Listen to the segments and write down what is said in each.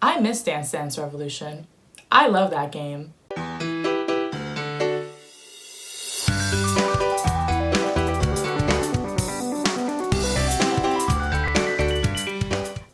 I miss Dance Dance Revolution. I love that game.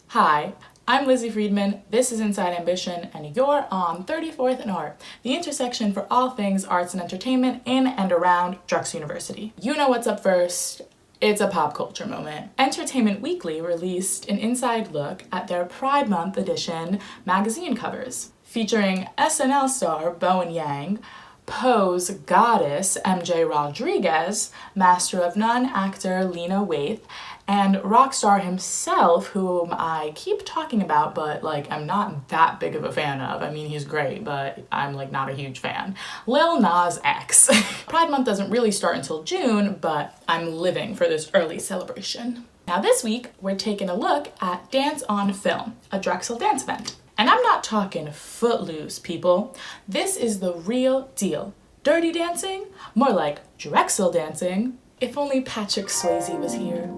Hi, I'm Lizzy Friedman, this is Inside Ambition, and you're on 34th and Art, the intersection for all things arts and entertainment in and around Drexel University. You know what's up first. It's a pop culture moment. Entertainment Weekly released an inside look at their Pride Month edition magazine covers, featuring SNL star Bowen Yang, Pose goddess MJ Rodriguez, Master of None actor Lena Waithe, and rock star himself, whom I keep talking about, but I'm not that big of a fan of. I mean, he's great, but I'm not a huge fan. Lil Nas X. Pride Month doesn't really start until June, but I'm living for this early celebration. Now this week, we're taking a look at Dance on Film, a Drexel dance event. And I'm not talking Footloose, people. This is the real deal. Dirty dancing? More like Drexel dancing. If only Patrick Swayze was here.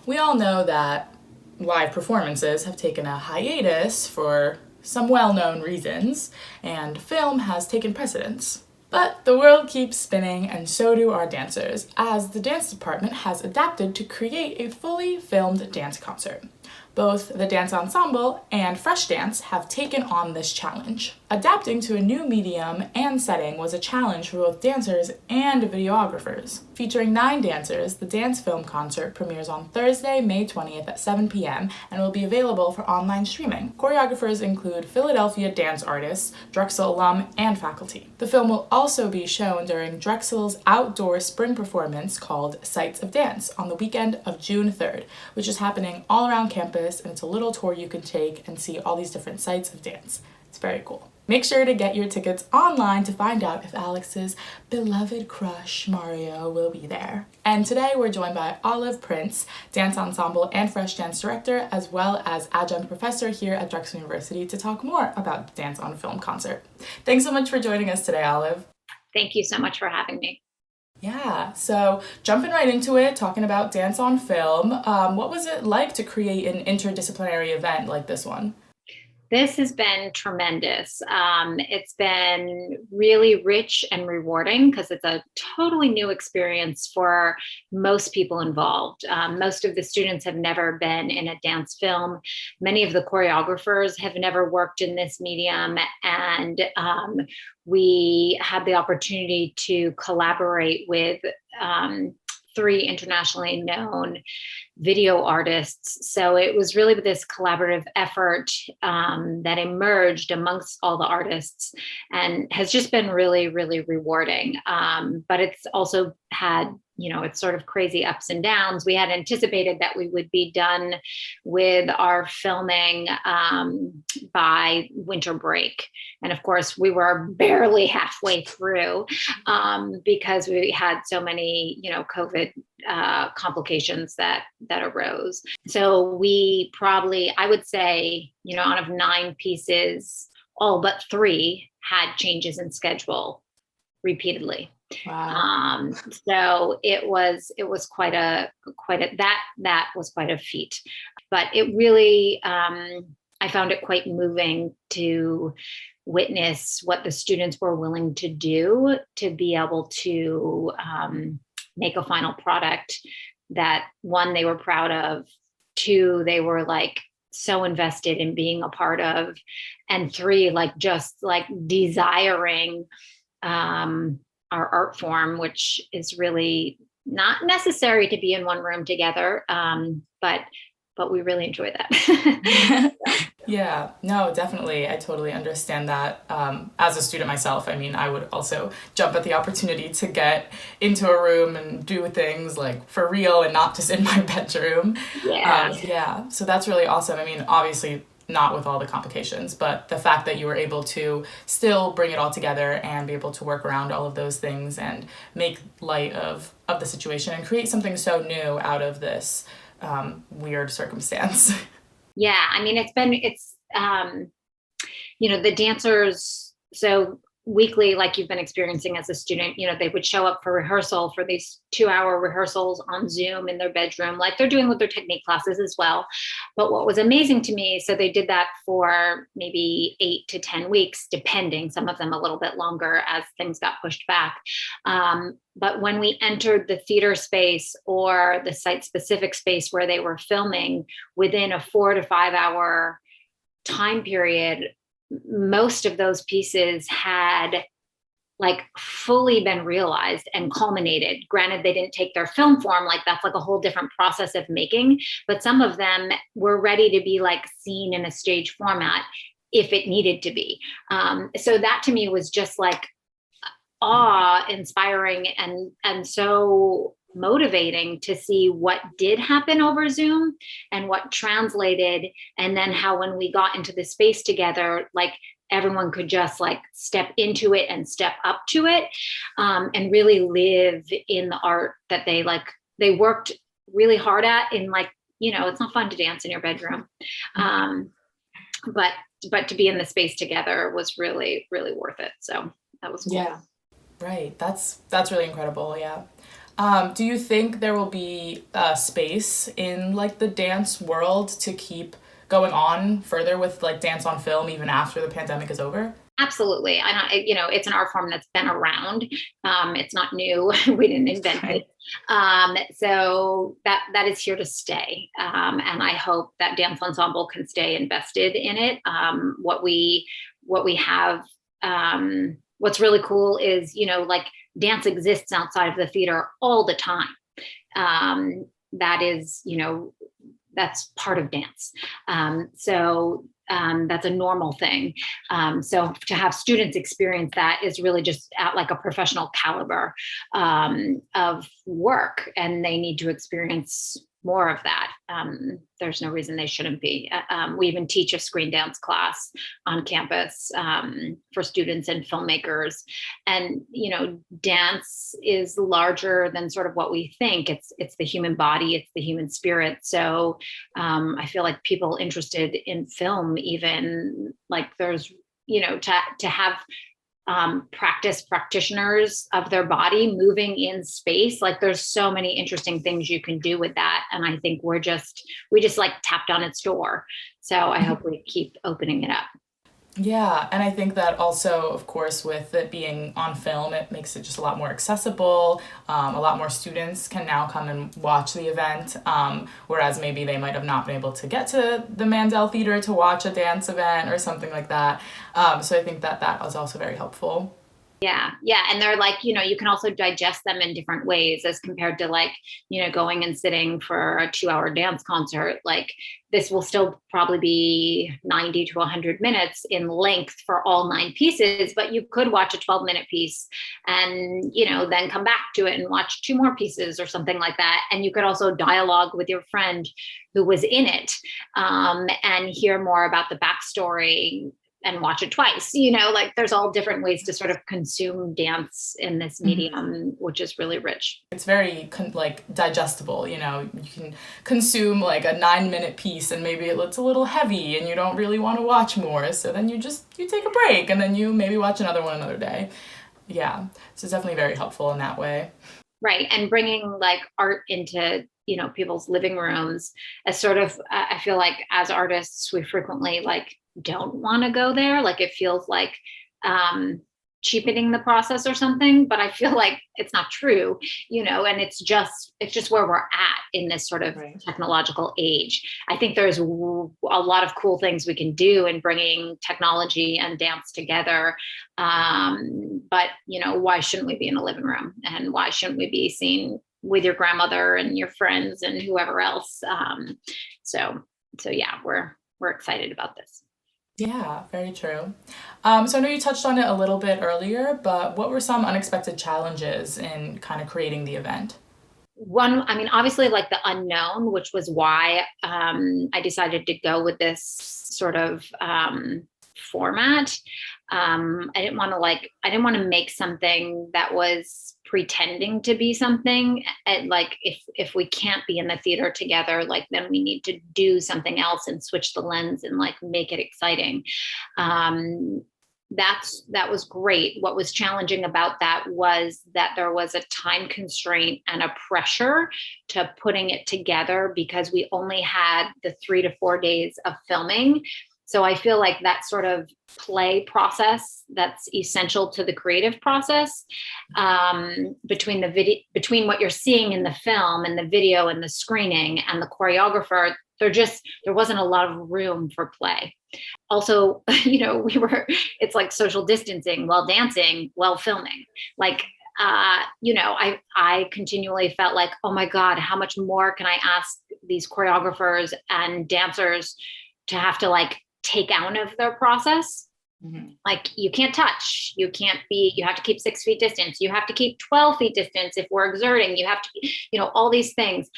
We all know that live performances have taken a hiatus for some well-known reasons, and film has taken precedence. But the world keeps spinning, and so do our dancers, as the dance department has adapted to create a fully filmed dance concert. Both the Dance Ensemble and Fresh Dance have taken on this challenge. Adapting to a new medium and setting was a challenge for both dancers and videographers. Featuring 9 dancers, the dance film concert premieres on Thursday, May 20th at 7 p.m. and will be available for online streaming. Choreographers include Philadelphia dance artists, Drexel alum, and faculty. The film will also be shown during Drexel's outdoor spring performance called Sights of Dance on the weekend of June 3rd, which is happening all around campus, and it's a little tour you can take and see all these different sights of dance. It's very cool. Make sure to get your tickets online to find out if Alex's beloved crush, Mario, will be there. And today we're joined by Olive Prince, Dance Ensemble and Fresh Dance Director, as well as Adjunct Professor here at Drexel University to talk more about the Dance on Film concert. Thanks so much for joining us today, Olive. Thank you so much for having me. Yeah, so jumping right into it, talking about Dance on Film, what was it like to create an interdisciplinary event like this one? This has been tremendous. It's been really rich and rewarding because it's a totally new experience for most people involved. Most of the students have never been in a dance film. Many of the choreographers have never worked in this medium, and we had the opportunity to collaborate with 3 internationally known video artists. So it was really this collaborative effort that emerged amongst all the artists and has just been really, really rewarding. But it's also had, it's sort of crazy ups and downs. We had anticipated that we would be done with our filming by winter break. And of course, we were barely halfway through because we had so many, COVID complications that arose. So we probably, I would say, out of 9 pieces, all but 3 had changes in schedule repeatedly. Wow. So it was quite a that was quite a feat, but it really, I found it quite moving to witness what the students were willing to do to be able to make a final product that, 1, they were proud of, 2, they were so invested in being a part of, and 3, just desiring our art form, which is really not necessary to be in one room together, but we really enjoy that. Yeah, no, definitely. I totally understand that. As a student myself, I would also jump at the opportunity to get into a room and do things for real and not just in my bedroom. Yeah. Yeah, so that's really awesome. Obviously not with all the complications, but the fact that you were able to still bring it all together and be able to work around all of those things and make light of the situation and create something so new out of this weird circumstance. Yeah, the dancers, so weekly, like you've been experiencing as a student, they would show up for rehearsal, for these 2-hour rehearsals on Zoom in their bedroom, like they're doing with their technique classes as well. But what was amazing to me, so they did that for maybe 8 to 10 weeks, depending, some of them a little bit longer as things got pushed back. But when we entered the theater space or the site specific space where they were filming, within a 4 to 5 hour time period, most of those pieces had like fully been realized and culminated. Granted, they didn't take their film form, like that's like a whole different process of making, but some of them were ready to be like seen in a stage format if it needed to be. So that to me was just like awe inspiring and so motivating to see what did happen over Zoom and what translated. And then how, when we got into the space together, like everyone could just like step into it and step up to it, and really live in the art that they worked really hard at. In like, it's not fun to dance in your bedroom. But to be in the space together was really, really worth it. So that was cool. Yeah. Right. That's really incredible. Yeah. Do you think there will be space in like the dance world to keep going on further with like dance on film even after the pandemic is over? Absolutely. It's an art form that's been around. It's not new. We didn't invent it. So that is here to stay. And I hope that dance ensemble can stay invested in it. What we have, what's really cool is, like dance exists outside of the theater all the time. That is, that's part of dance. So that's a normal thing. So to have students experience that is really just at like a professional caliber of work, and they need to experience more of that. There's no reason they shouldn't be. We even teach a screen dance class on campus for students and filmmakers. And, dance is larger than sort of what we think. It's the human body, it's the human spirit. So I feel like people interested in film, even like there's, to have practitioners of their body moving in space, like there's so many interesting things you can do with that. And I think we just like tapped on its door. So I hope we keep opening it up. Yeah, and I think that also, of course, with it being on film, it makes it just a lot more accessible. A lot more students can now come and watch the event, whereas maybe they might have not been able to get to the Mandel Theater to watch a dance event or something like that. So I think that was also very helpful. Yeah. And they're like, you can also digest them in different ways as compared to like, going and sitting for a 2-hour dance concert. Like this will still probably be 90 to 100 minutes in length for all 9 pieces, but you could watch a 12-minute piece and, then come back to it and watch 2 more pieces or something like that. And you could also dialogue with your friend who was in it, and hear more about the backstory and watch it twice. Like there's all different ways to sort of consume dance in this medium, which is really rich. It's very digestible. You can consume like a 9-minute piece and maybe it's a little heavy and you don't really want to watch more. So then you take a break and then you maybe watch another one another day. Yeah. So it's definitely very helpful in that way. Right. And bringing like art into, people's living rooms as sort of, I feel like as artists, we frequently like don't want to go there. Like it feels like cheapening the process or something, but I feel like it's not true, and it's just where we're at in this sort of technological age. I think there's a lot of cool things we can do in bringing technology and dance together. But why shouldn't we be in a living room, and why shouldn't we be seen with your grandmother and your friends and whoever else? So yeah, we're excited about this. Yeah, very true. So I know you touched on it a little bit earlier, but what were some unexpected challenges in kind of creating the event? One, obviously like the unknown, which was why I decided to go with this sort of format. I didn't want to make something that was pretending to be something. And like if we can't be in the theater together, like then we need to do something else and switch the lens and like make it exciting. that was great. What was challenging about that was that there was a time constraint and a pressure to putting it together because we only had the 3 to 4 days of filming. So I feel like that sort of play process that's essential to the creative process, between the video, between what you're seeing in the film and the video and the screening and the choreographer, there wasn't a lot of room for play. Also, it's like social distancing while dancing, while filming. Like, I continually felt like, oh my God, how much more can I ask these choreographers and dancers to have to like take out of their process? Mm-hmm. Like, you can't touch, you have to keep 6 feet distance. You have to keep 12 feet distance. If we're exerting, you have to, all these things.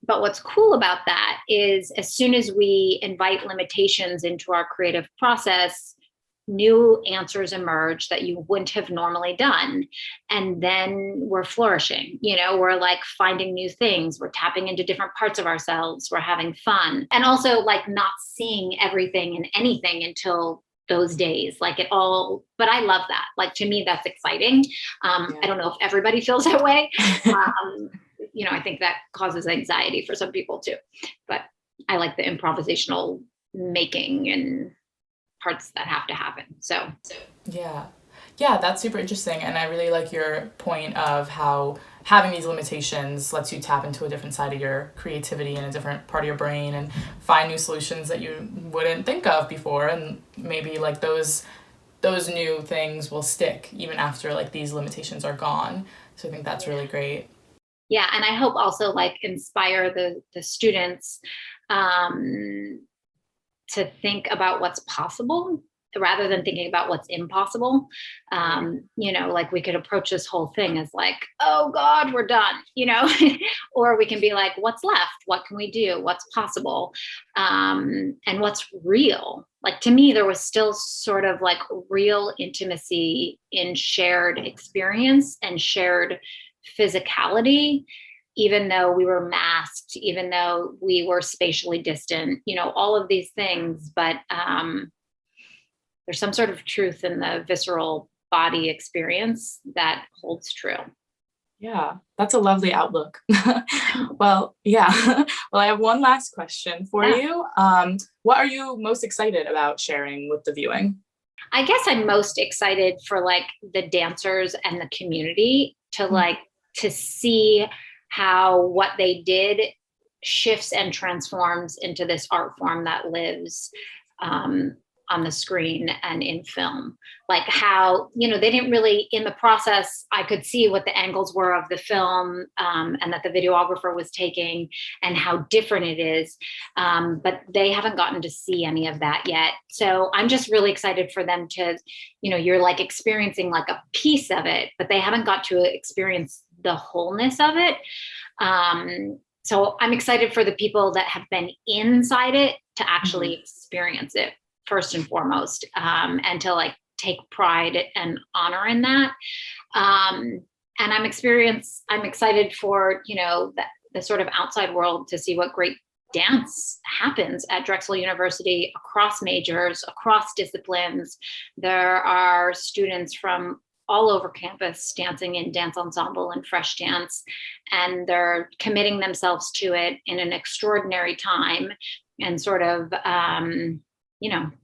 But what's cool about that is as soon as we invite limitations into our creative process, new answers emerge that you wouldn't have normally done. And then we're flourishing, we're like finding new things. We're tapping into different parts of ourselves. We're having fun. And also like not seeing everything and anything until those days, but I love that. Like, to me, that's exciting. I don't know if everybody feels that way. I think that causes anxiety for some people too, but I like the improvisational making and parts that have to happen. So yeah, that's super interesting. And I really like your point of how having these limitations lets you tap into a different side of your creativity and a different part of your brain and find new solutions that you wouldn't think of before. And maybe like those new things will stick even after like these limitations are gone. So I think that's really great. Yeah. And I hope also like inspire the students to think about what's possible rather than thinking about what's impossible. Like we could approach this whole thing as like, oh God, we're done, or we can be like, what's left? What can we do? What's possible? And what's real? Like, to me, there was still sort of like real intimacy in shared experience and shared physicality, even though we were masked, even though we were spatially distant, all of these things. But there's some sort of truth in the visceral body experience that holds true. Yeah, that's a lovely outlook. Well, yeah. Well, I have one last question for you. What are you most excited about sharing with the viewing? I guess I'm most excited for like the dancers and the community to see how what they did shifts and transforms into this art form that lives on the screen and in film. Like how, they didn't really, in the process, I could see what the angles were of the film and that the videographer was taking and how different it is. But they haven't gotten to see any of that yet. So I'm just really excited for them to, you're like experiencing like a piece of it, but they haven't got to experience the wholeness of it. So I'm excited for the people that have been inside it to actually experience it first and foremost, and to like take pride and honor in that. And I'm excited for, the sort of outside world to see what great dance happens at Drexel University across majors, across disciplines. There are students from all over campus dancing in dance ensemble and fresh dance, and they're committing themselves to it in an extraordinary time and sort of,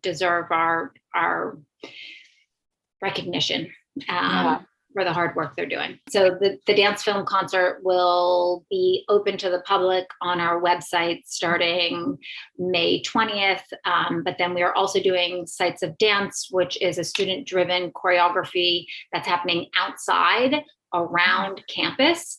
deserve our recognition for the hard work they're doing. So the dance film concert will be open to the public on our website starting May 20th. But then we are also doing Sights of Dance, which is a student-driven choreography that's happening outside around campus.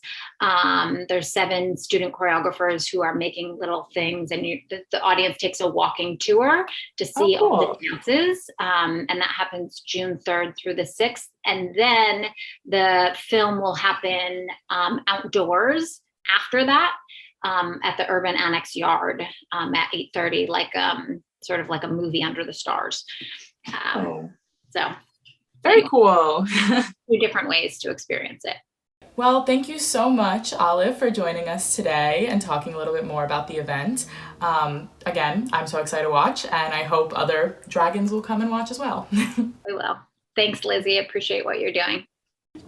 There's 7 student choreographers who are making little things, and the audience takes a walking tour to see all the dances. And that happens June 3rd through the 6th. And then the film will happen outdoors after that at the Urban Annex Yard at 8:30, like sort of like a movie under the stars. So very cool. 2 different ways to experience it. Well, thank you so much, Olive, for joining us today and talking a little bit more about the event. Again, I'm so excited to watch, and I hope other dragons will come and watch as well. We will. Thanks, Lizzy. Appreciate what you're doing.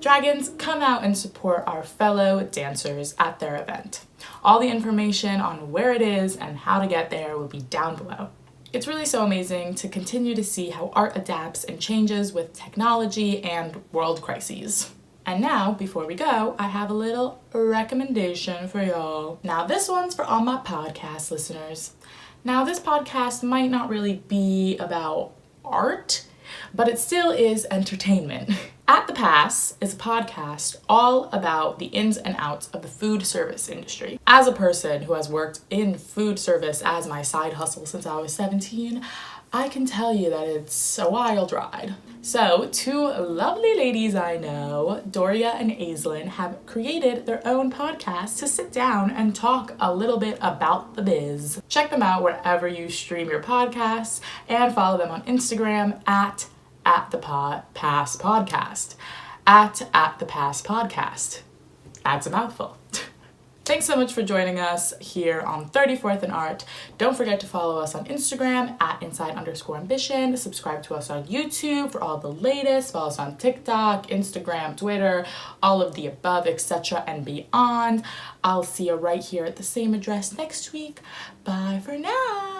Dragons, come out and support our fellow dancers at their event. All the information on where it is and how to get there will be down below. It's really so amazing to continue to see how art adapts and changes with technology and world crises. And now, before we go, I have a little recommendation for y'all. Now, this one's for all my podcast listeners. Now, this podcast might not really be about art, but it still is entertainment. At the Pass is a podcast all about the ins and outs of the food service industry. As a person who has worked in food service as my side hustle since I was 17, I can tell you that it's a wild ride. So, two lovely ladies I know, Doria and Aislinn, have created their own podcast to sit down and talk a little bit about the biz. Check them out wherever you stream your podcasts and follow them on Instagram at the Pass Podcast. At the Pass Podcast. That's a mouthful. Thanks so much for joining us here on 34th and Art. Don't forget to follow us on Instagram at inside_ambition. Subscribe to us on YouTube for all the latest. Follow us on TikTok, Instagram, Twitter, all of the above, etc. and beyond. I'll see you right here at the same address next week. Bye for now.